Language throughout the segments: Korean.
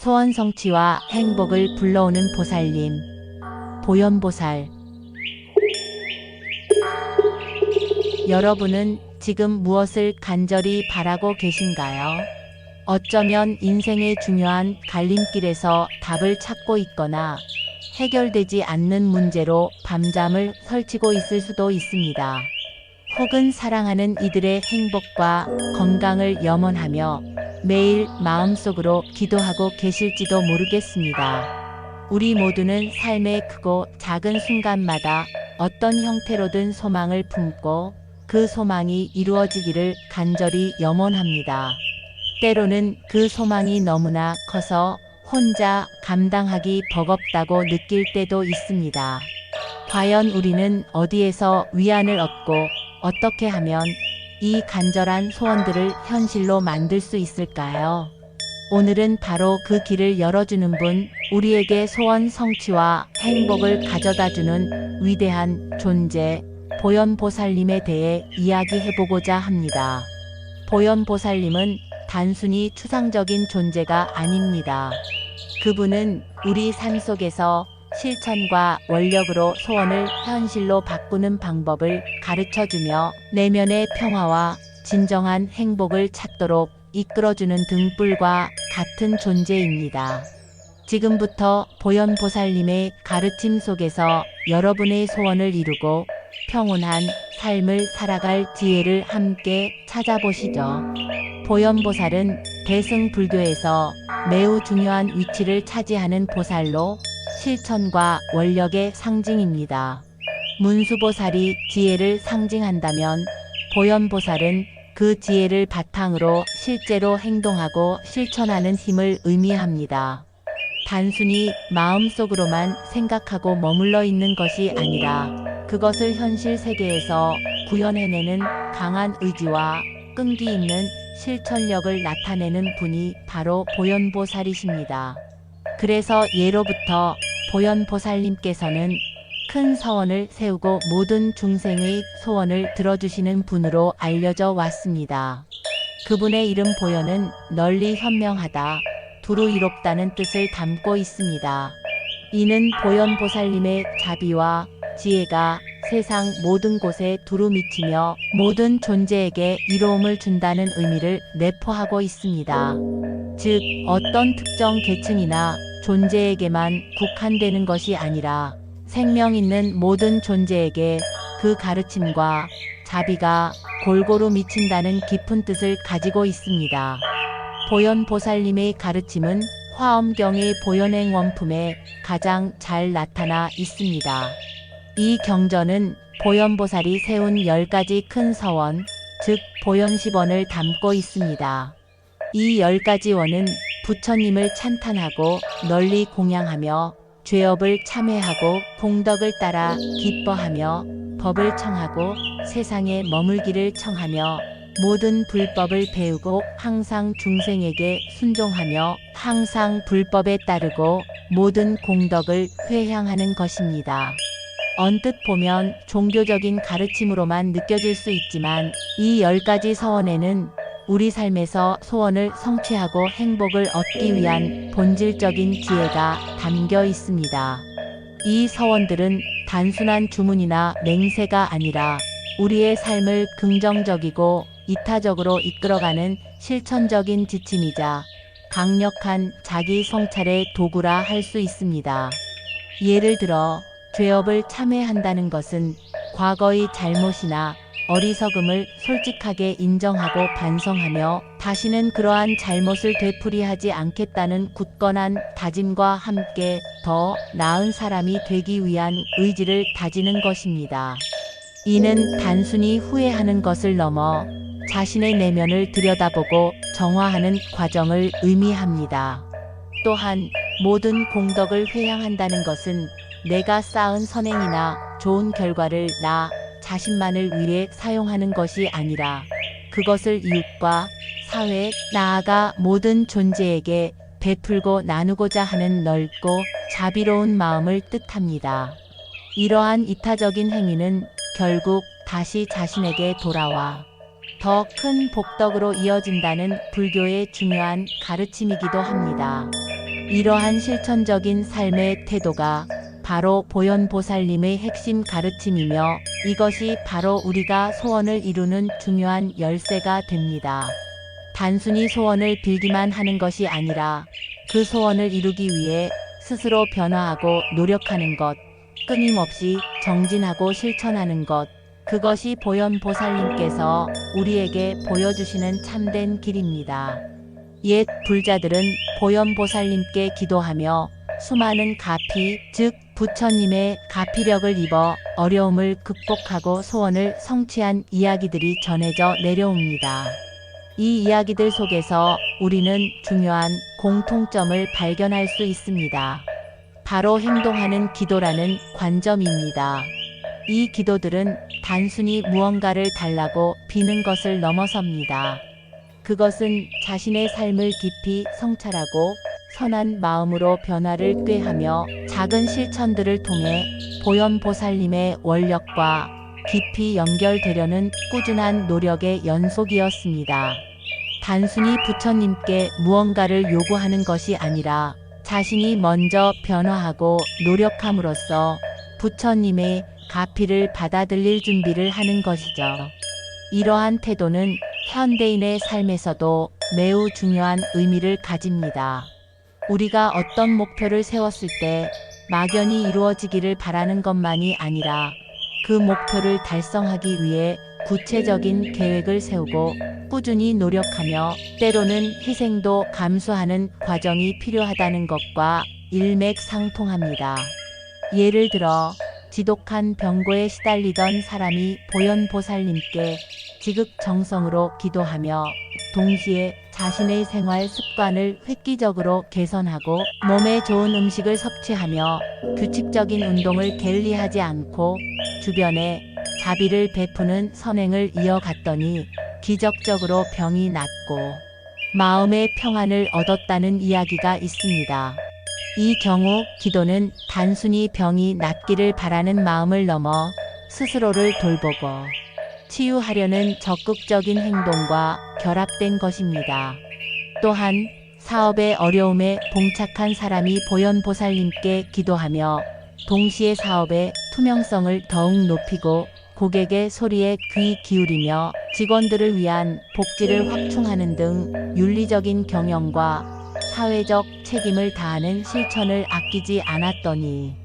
소원 성취와 행복을 불러오는 보살님, 보현보살. 여러분은 지금 무엇을 간절히 바라고 계신가요? 어쩌면 인생의 중요한 갈림길에서 답을 찾고 있거나 해결되지 않는 문제로 밤잠을 설치고 있을 수도 있습니다. 혹은 사랑하는 이들의 행복과 건강을 염원하며 매일 마음속으로 기도하고 계실지도 모르겠습니다. 우리 모두는 삶의 크고 작은 순간마다 어떤 형태로든 소망을 품고 그 소망이 이루어지기를 간절히 염원합니다. 때로는 그 소망이 너무나 커서 혼자 감당하기 버겁다고 느낄 때도 있습니다. 과연 우리는 어디에서 위안을 얻고 어떻게 하면 이 간절한 소원들을 현실로 만들 수 있을까요? 오늘은 바로 그 길을 열어주는 분, 우리에게 소원 성취와 행복을 가져다주는 위대한 존재, 보현보살님에 대해 이야기해보고자 합니다. 보현보살님은 단순히 추상적인 존재가 아닙니다. 그분은 우리 삶 속에서 실천과 원력으로 소원을 현실로 바꾸는 방법을 가르쳐주며 내면의 평화와 진정한 행복을 찾도록 이끌어주는 등불과 같은 존재입니다. 지금부터 보현보살님의 가르침 속에서 여러분의 소원을 이루고 평온한 삶을 살아갈 지혜를 함께 찾아보시죠. 보현보살은 대승불교에서 매우 중요한 위치를 차지하는 보살로 실천과 원력의 상징입니다. 문수보살이 지혜를 상징한다면 보현보살은 그 지혜를 바탕으로 실제로 행동하고 실천하는 힘을 의미합니다. 단순히 마음속으로만 생각하고 머물러 있는 것이 아니라 그것을 현실 세계에서 구현해내는 강한 의지와 끈기 있는 실천력을 나타내는 분이 바로 보현보살이십니다. 그래서 예로부터 보현보살님께서는 큰 서원을 세우고 모든 중생의 소원을 들어주시는 분으로 알려져 왔습니다. 그분의 이름 보현은 널리 현명하다, 두루 이롭다는 뜻을 담고 있습니다. 이는 보현보살님의 자비와 지혜가 세상 모든 곳에 두루 미치며 모든 존재에게 이로움을 준다는 의미를 내포하고 있습니다. 즉, 어떤 특정 계층이나 존재에게만 국한되는 것이 아니라 생명 있는 모든 존재에게 그 가르침과 자비가 골고루 미친다는 깊은 뜻을 가지고 있습니다. 보현보살님의 가르침은 화엄경의 보현행 원품에 가장 잘 나타나 있습니다. 이 경전은 보현보살이 세운 10가지 큰 서원, 즉 보현시원을 담고 있습니다. 이 10가지 원은 부처님을 찬탄하고 널리 공양하며 죄업을 참회하고 공덕을 따라 기뻐하며 법을 청하고 세상에 머물기를 청하며 모든 불법을 배우고 항상 중생에게 순종하며 항상 불법에 따르고 모든 공덕을 회향하는 것입니다. 언뜻 보면 종교적인 가르침으로만 느껴질 수 있지만 이 10가지 서원에는 우리 삶에서 소원을 성취하고 행복을 얻기 위한 본질적인 지혜가 담겨 있습니다. 이 서원들은 단순한 주문이나 맹세가 아니라 우리의 삶을 긍정적이고 이타적으로 이끌어가는 실천적인 지침이자 강력한 자기 성찰의 도구라 할 수 있습니다. 예를 들어 죄업을 참회한다는 것은 과거의 잘못이나 어리석음을 솔직하게 인정하고 반성하며 다시는 그러한 잘못을 되풀이하지 않겠다는 굳건한 다짐과 함께 더 나은 사람이 되기 위한 의지를 다지는 것입니다. 이는 단순히 후회하는 것을 넘어 자신의 내면을 들여다보고 정화하는 과정을 의미합니다. 또한 모든 공덕을 회향한다는 것은 내가 쌓은 선행이나 좋은 결과를 나 자신만을 위해 사용하는 것이 아니라 그것을 이웃과 사회, 나아가 모든 존재에게 베풀고 나누고자 하는 넓고 자비로운 마음을 뜻합니다. 이러한 이타적인 행위는 결국 다시 자신에게 돌아와 더 큰 복덕으로 이어진다는 불교의 중요한 가르침이기도 합니다. 이러한 실천적인 삶의 태도가 바로 보현보살님의 핵심 가르침이며 이것이 바로 우리가 소원을 이루는 중요한 열쇠가 됩니다. 단순히 소원을 빌기만 하는 것이 아니라 그 소원을 이루기 위해 스스로 변화하고 노력하는 것, 끊임없이 정진하고 실천하는 것, 그것이 보현보살님께서 우리에게 보여주시는 참된 길입니다. 옛 불자들은 보현보살님께 기도하며 수많은 가피, 즉 부처님의 가피력을 입어 어려움을 극복하고 소원을 성취한 이야기들이 전해져 내려옵니다. 이 이야기들 속에서 우리는 중요한 공통점을 발견할 수 있습니다. 바로 행동하는 기도라는 관점입니다. 이 기도들은 단순히 무언가를 달라고 비는 것을 넘어섭니다. 그것은 자신의 삶을 깊이 성찰하고 선한 마음으로 변화를 꾀하며 작은 실천들을 통해 보현보살님의 원력과 깊이 연결되려는 꾸준한 노력의 연속이었습니다. 단순히 부처님께 무언가를 요구하는 것이 아니라 자신이 먼저 변화하고 노력함으로써 부처님의 가피를 받아들일 준비를 하는 것이죠. 이러한 태도는 현대인의 삶에서도 매우 중요한 의미를 가집니다. 우리가 어떤 목표를 세웠을 때 막연히 이루어지기를 바라는 것만이 아니라 그 목표를 달성하기 위해 구체적인 계획을 세우고 꾸준히 노력하며 때로는 희생도 감수하는 과정이 필요하다는 것과 일맥상통합니다. 예를 들어 지독한 병고에 시달리던 사람이 보현보살님께 지극정성으로 기도하며 동시에 자신의 생활 습관을 획기적으로 개선하고 몸에 좋은 음식을 섭취하며 규칙적인 운동을 게을리하지 않고 주변에 자비를 베푸는 선행을 이어갔더니 기적적으로 병이 낫고 마음의 평안을 얻었다는 이야기가 있습니다. 이 경우 기도는 단순히 병이 낫기를 바라는 마음을 넘어 스스로를 돌보고 치유하려는 적극적인 행동과 결합된 것입니다. 또한 사업의 어려움에 봉착한 사람이 보현보살님께 기도하며 동시에 사업의 투명성을 더욱 높이고 고객의 소리에 귀 기울이며 직원들을 위한 복지를 확충하는 등 윤리적인 경영과 사회적 책임을 다하는 실천을 아끼지 않았더니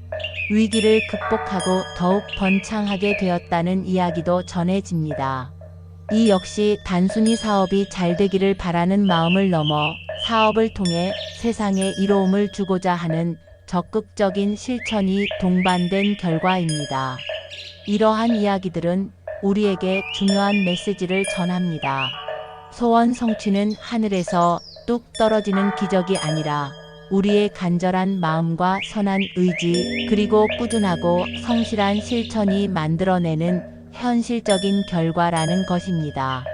위기를 극복하고 더욱 번창하게 되었다는 이야기도 전해집니다. 이 역시 단순히 사업이 잘 되기를 바라는 마음을 넘어 사업을 통해 세상에 이로움을 주고자 하는 적극적인 실천이 동반된 결과입니다. 이러한 이야기들은 우리에게 중요한 메시지를 전합니다. 소원 성취는 하늘에서 뚝 떨어지는 기적이 아니라 우리의 간절한 마음과 선한 의지 그리고 꾸준하고 성실한 실천이 만들어내는 현실적인 결과라는 것입니다.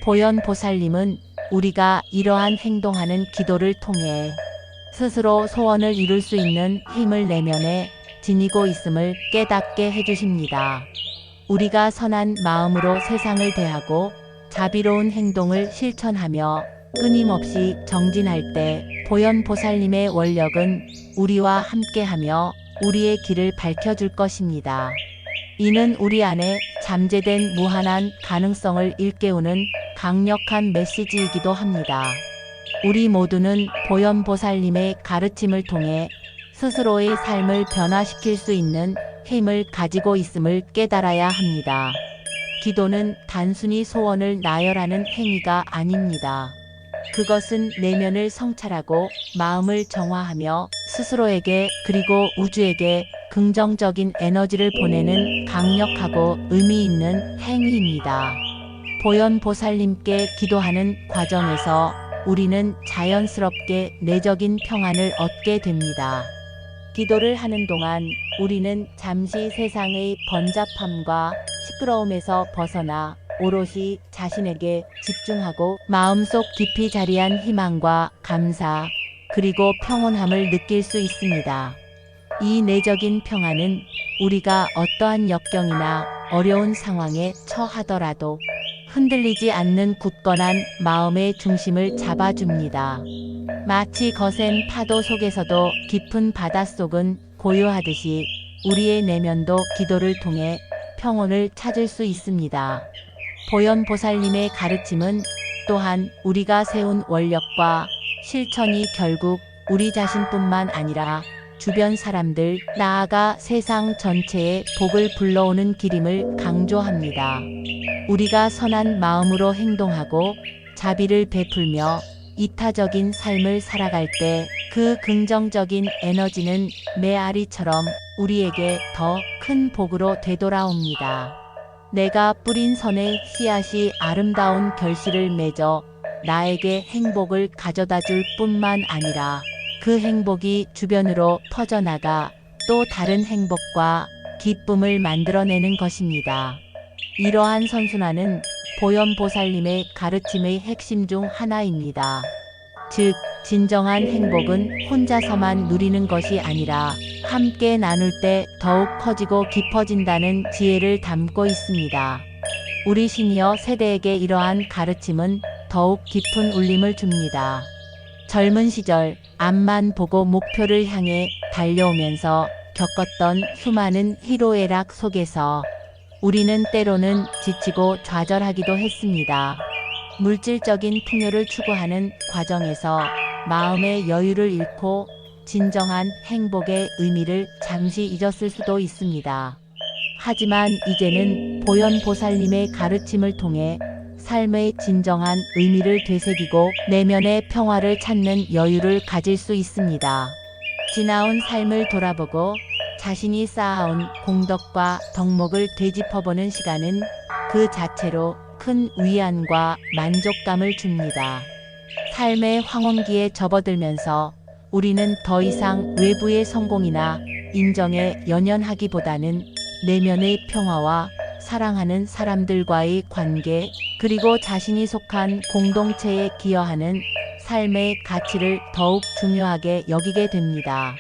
보현보살님은 우리가 이러한 행동하는 기도를 통해 스스로 소원을 이룰 수 있는 힘을 내면에 지니고 있음을 깨닫게 해주십니다. 우리가 선한 마음으로 세상을 대하고 자비로운 행동을 실천하며 끊임없이 정진할 때 보현보살님의 원력은 우리와 함께하며 우리의 길을 밝혀줄 것입니다. 이는 우리 안에 잠재된 무한한 가능성을 일깨우는 강력한 메시지이기도 합니다. 우리 모두는 보현보살님의 가르침을 통해 스스로의 삶을 변화시킬 수 있는 힘을 가지고 있음을 깨달아야 합니다. 기도는 단순히 소원을 나열하는 행위가 아닙니다. 그것은 내면을 성찰하고 마음을 정화하며 스스로에게 그리고 우주에게 긍정적인 에너지를 보내는 강력하고 의미 있는 행위입니다. 보현보살님께 기도하는 과정에서 우리는 자연스럽게 내적인 평안을 얻게 됩니다. 기도를 하는 동안 우리는 잠시 세상의 번잡함과 시끄러움에서 벗어나 오롯이 자신에게 집중하고 마음속 깊이 자리한 희망과 감사 그리고 평온함을 느낄 수 있습니다. 이 내적인 평안은 우리가 어떠한 역경이나 어려운 상황에 처하더라도 흔들리지 않는 굳건한 마음의 중심을 잡아줍니다. 마치 거센 파도 속에서도 깊은 바닷속은 고요하듯이 우리의 내면도 기도를 통해 평온을 찾을 수 있습니다. 보현보살님의 가르침은 또한 우리가 세운 원력과 실천이 결국 우리 자신뿐만 아니라 주변 사람들, 나아가 세상 전체에 복을 불러오는 길임을 강조합니다. 우리가 선한 마음으로 행동하고 자비를 베풀며 이타적인 삶을 살아갈 때 그 긍정적인 에너지는 메아리처럼 우리에게 더 큰 복으로 되돌아옵니다. 내가 뿌린 선의 씨앗이 아름다운 결실을 맺어 나에게 행복을 가져다 줄 뿐만 아니라 그 행복이 주변으로 퍼져나가 또 다른 행복과 기쁨을 만들어내는 것입니다. 이러한 선순환은 보현보살님의 가르침의 핵심 중 하나입니다. 즉, 진정한 행복은 혼자서만 누리는 것이 아니라 함께 나눌 때 더욱 커지고 깊어진다는 지혜를 담고 있습니다. 우리 시니어 세대에게 이러한 가르침은 더욱 깊은 울림을 줍니다. 젊은 시절 앞만 보고 목표를 향해 달려오면서 겪었던 수많은 희로애락 속에서 우리는 때로는 지치고 좌절하기도 했습니다. 물질적인 풍요를 추구하는 과정에서 마음의 여유를 잃고 진정한 행복의 의미를 잠시 잊었을 수도 있습니다. 하지만 이제는 보현보살님의 가르침을 통해 삶의 진정한 의미를 되새기고 내면의 평화를 찾는 여유를 가질 수 있습니다. 지나온 삶을 돌아보고 자신이 쌓아온 공덕과 덕목을 되짚어보는 시간은 그 자체로 큰 위안과 만족감을 줍니다. 삶의 황혼기에 접어들면서 우리는 더 이상 외부의 성공이나 인정에 연연하기보다는 내면의 평화와 사랑하는 사람들과의 관계, 그리고 자신이 속한 공동체에 기여하는 삶의 가치를 더욱 중요하게 여기게 됩니다.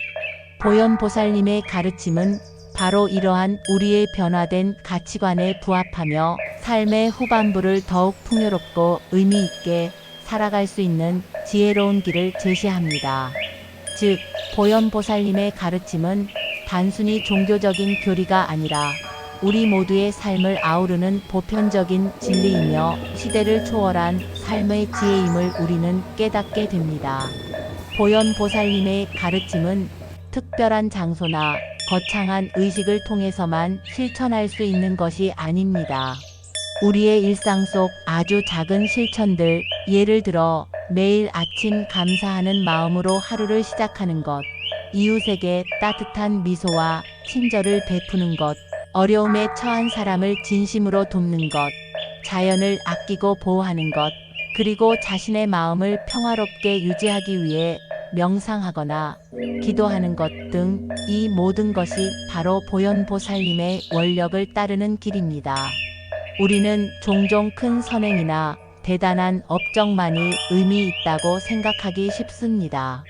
보현보살님의 가르침은 바로 이러한 우리의 변화된 가치관에 부합하며 삶의 후반부를 더욱 풍요롭고 의미 있게 살아갈 수 있는 지혜로운 길을 제시합니다. 즉, 보현보살님의 가르침은 단순히 종교적인 교리가 아니라 우리 모두의 삶을 아우르는 보편적인 진리이며 시대를 초월한 삶의 지혜임을 우리는 깨닫게 됩니다. 보현보살님의 가르침은 특별한 장소나 거창한 의식을 통해서만 실천할 수 있는 것이 아닙니다. 우리의 일상 속 아주 작은 실천들, 예를 들어 매일 아침 감사하는 마음으로 하루를 시작하는 것, 이웃에게 따뜻한 미소와 친절을 베푸는 것, 어려움에 처한 사람을 진심으로 돕는 것, 자연을 아끼고 보호하는 것, 그리고 자신의 마음을 평화롭게 유지하기 위해 명상하거나 기도하는 것 등 이 모든 것이 바로 보현보살님의 원력을 따르는 길입니다. 우리는 종종 큰 선행이나 대단한 업적만이 의미 있다고 생각하기 쉽습니다.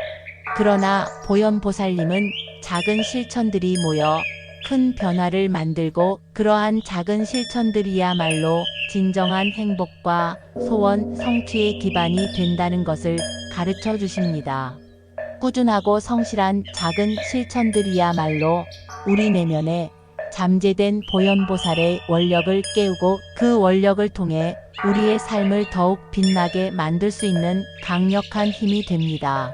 그러나 보현보살님은 작은 실천들이 모여 큰 변화를 만들고 그러한 작은 실천들이야말로 진정한 행복과 소원 성취의 기반이 된다는 것을 가르쳐 주십니다. 꾸준하고 성실한 작은 실천들이야말로 우리 내면에 잠재된 보현보살의 원력을 깨우고 그 원력을 통해 우리의 삶을 더욱 빛나게 만들 수 있는 강력한 힘이 됩니다.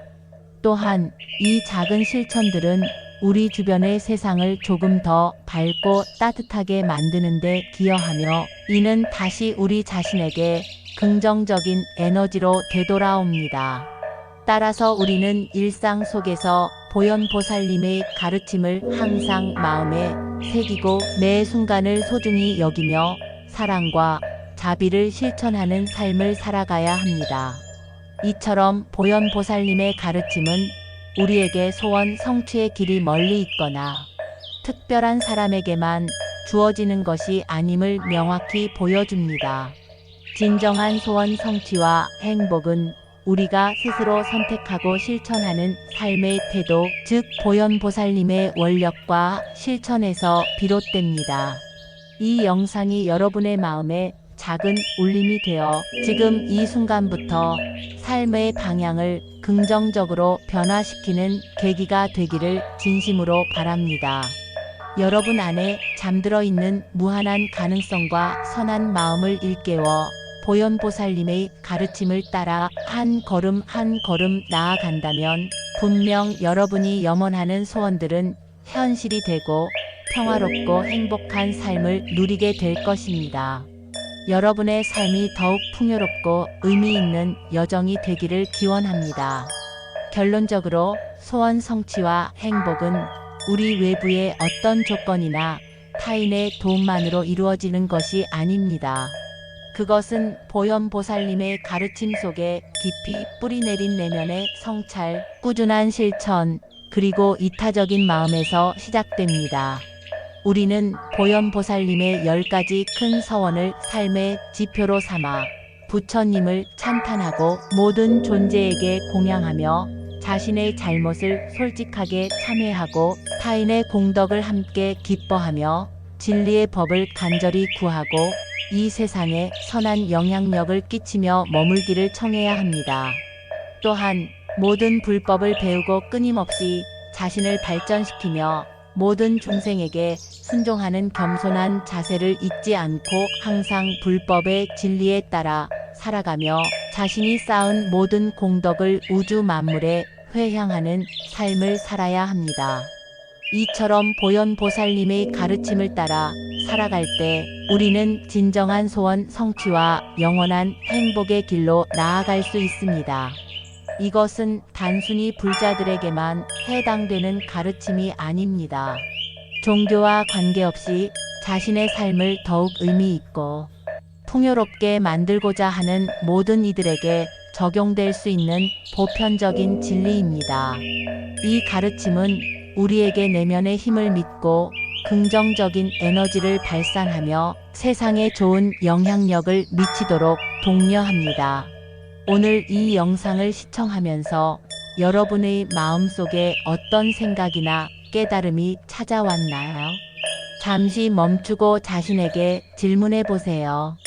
또한 이 작은 실천들은 우리 주변의 세상을 조금 더 밝고 따뜻하게 만드는 데 기여하며 이는 다시 우리 자신에게 긍정적인 에너지로 되돌아옵니다. 따라서 우리는 일상 속에서 보현보살님의 가르침을 항상 마음에 새기고 매 순간을 소중히 여기며 사랑과 자비를 실천하는 삶을 살아가야 합니다. 이처럼 보현보살님의 가르침은 우리에게 소원 성취의 길이 멀리 있거나 특별한 사람에게만 주어지는 것이 아님을 명확히 보여줍니다. 진정한 소원 성취와 행복은 우리가 스스로 선택하고 실천하는 삶의 태도, 즉 보현보살님의 원력과 실천에서 비롯됩니다. 이 영상이 여러분의 마음에 작은 울림이 되어 지금 이 순간부터 삶의 방향을 긍정적으로 변화시키는 계기가 되기를 진심으로 바랍니다. 여러분 안에 잠들어 있는 무한한 가능성과 선한 마음을 일깨워 보현보살님의 가르침을 따라 한 걸음 한 걸음 나아간다면 분명 여러분이 염원하는 소원들은 현실이 되고 평화롭고 행복한 삶을 누리게 될 것입니다. 여러분의 삶이 더욱 풍요롭고 의미 있는 여정이 되기를 기원합니다. 결론적으로 소원 성취와 행복은 우리 외부의 어떤 조건이나 타인의 도움만으로 이루어지는 것이 아닙니다. 그것은 보현보살님의 가르침 속에 깊이 뿌리내린 내면의 성찰, 꾸준한 실천, 그리고 이타적인 마음에서 시작됩니다. 우리는 보현보살님의 10가지 큰 서원을 삶의 지표로 삼아 부처님을 찬탄하고 모든 존재에게 공양하며 자신의 잘못을 솔직하게 참회하고 타인의 공덕을 함께 기뻐하며 진리의 법을 간절히 구하고 이 세상에 선한 영향력을 끼치며 머물기를 청해야 합니다. 또한 모든 불법을 배우고 끊임없이 자신을 발전시키며 모든 중생에게 순종하는 겸손한 자세를 잊지 않고 항상 불법의 진리에 따라 살아가며 자신이 쌓은 모든 공덕을 우주 만물에 회향하는 삶을 살아야 합니다. 이처럼 보현보살님의 가르침을 따라 살아갈 때 우리는 진정한 소원 성취와 영원한 행복의 길로 나아갈 수 있습니다. 이것은 단순히 불자들에게만 해당되는 가르침이 아닙니다. 종교와 관계없이 자신의 삶을 더욱 의미 있고 풍요롭게 만들고자 하는 모든 이들에게 적용될 수 있는 보편적인 진리입니다. 이 가르침은 우리에게 내면의 힘을 믿고 긍정적인 에너지를 발산하며 세상에 좋은 영향력을 미치도록 독려합니다. 오늘 이 영상을 시청하면서 여러분의 마음속에 어떤 생각이나 깨달음이 찾아왔나요? 잠시 멈추고 자신에게 질문해 보세요.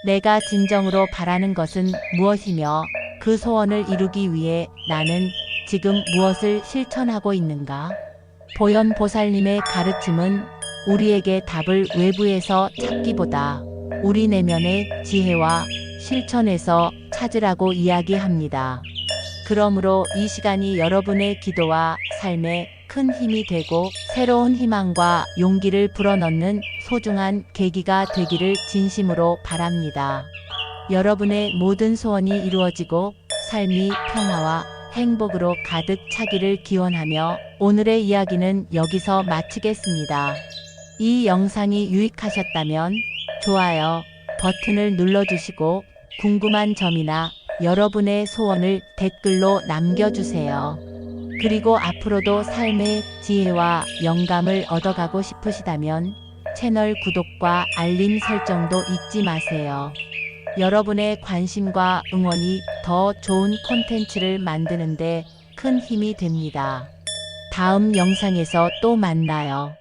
내가 진정으로 바라는 것은 무엇이며 그 소원을 이루기 위해 나는 지금 무엇을 실천하고 있는가? 보현보살님의 가르침은 우리에게 답을 외부에서 찾기보다 우리 내면의 지혜와 실천에서 찾으라고 이야기합니다. 그러므로 이 시간이 여러분의 기도와 삶에 큰 힘이 되고 새로운 희망과 용기를 불어넣는 소중한 계기가 되기를 진심으로 바랍니다. 여러분의 모든 소원이 이루어지고 삶이 평화와 행복으로 가득 차기를 기원하며 오늘의 이야기는 여기서 마치겠습니다. 이 영상이 유익하셨다면 좋아요 버튼을 눌러주시고 궁금한 점이나 여러분의 소원을 댓글로 남겨주세요. 그리고 앞으로도 삶의 지혜와 영감을 얻어가고 싶으시다면 채널 구독과 알림 설정도 잊지 마세요. 여러분의 관심과 응원이 더 좋은 콘텐츠를 만드는데 큰 힘이 됩니다. 다음 영상에서 또 만나요.